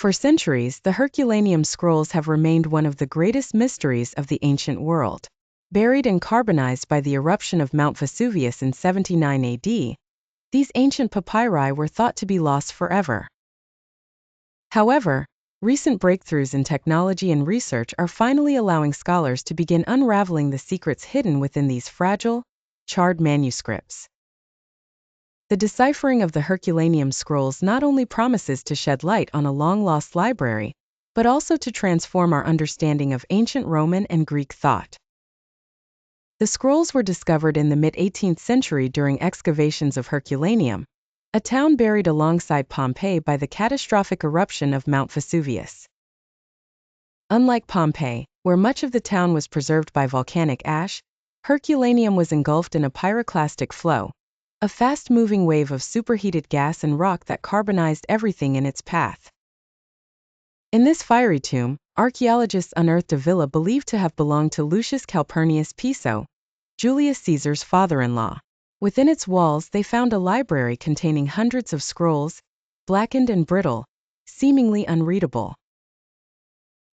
For centuries, the Herculaneum scrolls have remained one of the greatest mysteries of the ancient world. Buried and carbonized by the eruption of Mount Vesuvius in 79 AD, these ancient papyri were thought to be lost forever. However, recent breakthroughs in technology and research are finally allowing scholars to begin unraveling the secrets hidden within these fragile, charred manuscripts. The deciphering of the Herculaneum scrolls not only promises to shed light on a long-lost library, but also to transform our understanding of ancient Roman and Greek thought. The scrolls were discovered in the mid-18th century during excavations of Herculaneum, a town buried alongside Pompeii by the catastrophic eruption of Mount Vesuvius. Unlike Pompeii, where much of the town was preserved by volcanic ash, Herculaneum was engulfed in a pyroclastic flow, a fast-moving wave of superheated gas and rock that carbonized everything in its path. In this fiery tomb, archaeologists unearthed a villa believed to have belonged to Lucius Calpurnius Piso, Julius Caesar's father-in-law. Within its walls they found a library containing hundreds of scrolls, blackened and brittle, seemingly unreadable.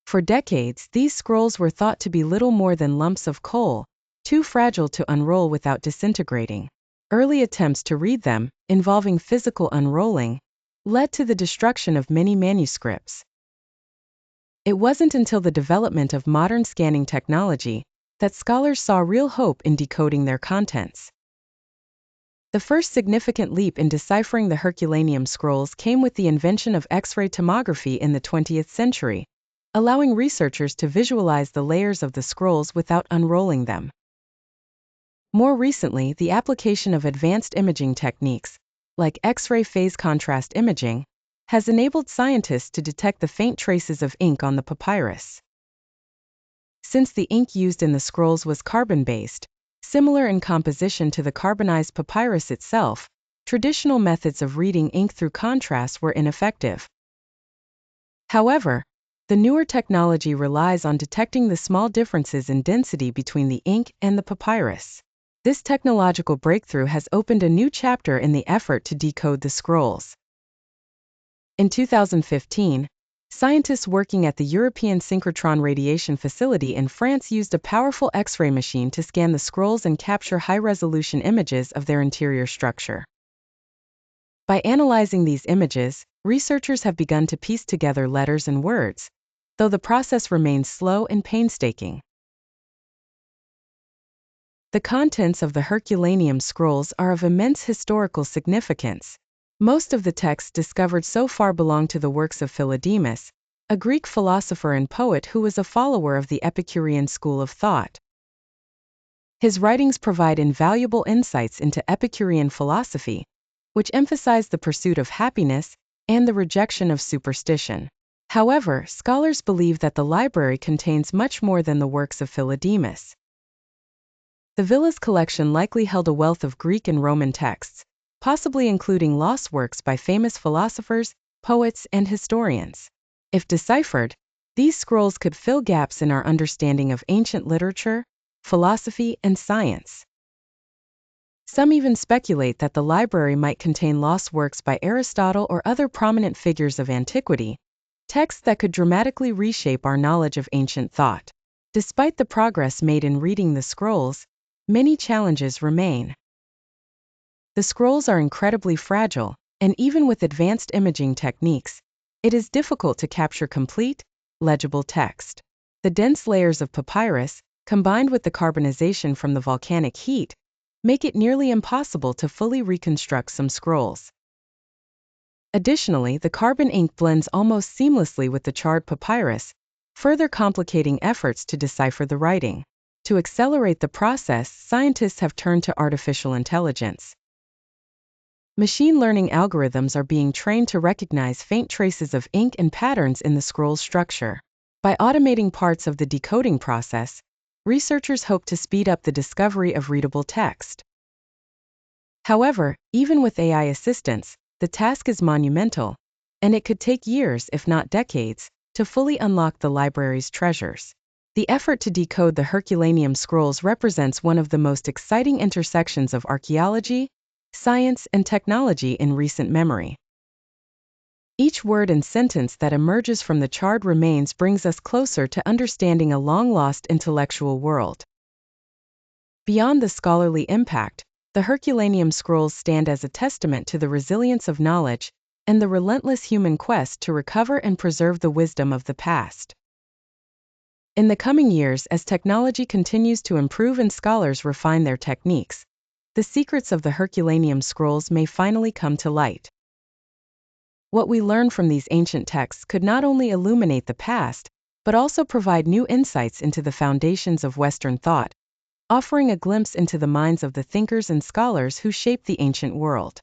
For decades, these scrolls were thought to be little more than lumps of coal, too fragile to unroll without disintegrating. Early attempts to read them, involving physical unrolling, led to the destruction of many manuscripts. It wasn't until the development of modern scanning technology that scholars saw real hope in decoding their contents. The first significant leap in deciphering the Herculaneum scrolls came with the invention of X-ray tomography in the 20th century, allowing researchers to visualize the layers of the scrolls without unrolling them. More recently, the application of advanced imaging techniques, like X-ray phase contrast imaging, has enabled scientists to detect the faint traces of ink on the papyrus. Since the ink used in the scrolls was carbon-based, similar in composition to the carbonized papyrus itself, traditional methods of reading ink through contrast were ineffective. However, the newer technology relies on detecting the small differences in density between the ink and the papyrus. This technological breakthrough has opened a new chapter in the effort to decode the scrolls. In 2015, scientists working at the European Synchrotron Radiation Facility in France used a powerful X-ray machine to scan the scrolls and capture high-resolution images of their interior structure. By analyzing these images, researchers have begun to piece together letters and words, though the process remains slow and painstaking. The contents of the Herculaneum scrolls are of immense historical significance. Most of the texts discovered so far belong to the works of Philodemus, a Greek philosopher and poet who was a follower of the Epicurean school of thought. His writings provide invaluable insights into Epicurean philosophy, which emphasize the pursuit of happiness and the rejection of superstition. However, scholars believe that the library contains much more than the works of Philodemus. The villa's collection likely held a wealth of Greek and Roman texts, possibly including lost works by famous philosophers, poets, and historians. If deciphered, these scrolls could fill gaps in our understanding of ancient literature, philosophy, and science. Some even speculate that the library might contain lost works by Aristotle or other prominent figures of antiquity, texts that could dramatically reshape our knowledge of ancient thought. Despite the progress made in reading the scrolls, many challenges remain. The scrolls are incredibly fragile, and even with advanced imaging techniques, it is difficult to capture complete, legible text. The dense layers of papyrus, combined with the carbonization from the volcanic heat, make it nearly impossible to fully reconstruct some scrolls. Additionally, the carbon ink blends almost seamlessly with the charred papyrus, further complicating efforts to decipher the writing. To accelerate the process, scientists have turned to artificial intelligence. Machine learning algorithms are being trained to recognize faint traces of ink and patterns in the scroll's structure. By automating parts of the decoding process, researchers hope to speed up the discovery of readable text. However, even with AI assistance, the task is monumental, and it could take years, if not decades, to fully unlock the library's treasures. The effort to decode the Herculaneum scrolls represents one of the most exciting intersections of archaeology, science, and technology in recent memory. Each word and sentence that emerges from the charred remains brings us closer to understanding a long-lost intellectual world. Beyond the scholarly impact, the Herculaneum scrolls stand as a testament to the resilience of knowledge and the relentless human quest to recover and preserve the wisdom of the past. In the coming years, as technology continues to improve and scholars refine their techniques, the secrets of the Herculaneum scrolls may finally come to light. What we learn from these ancient texts could not only illuminate the past, but also provide new insights into the foundations of Western thought, offering a glimpse into the minds of the thinkers and scholars who shaped the ancient world.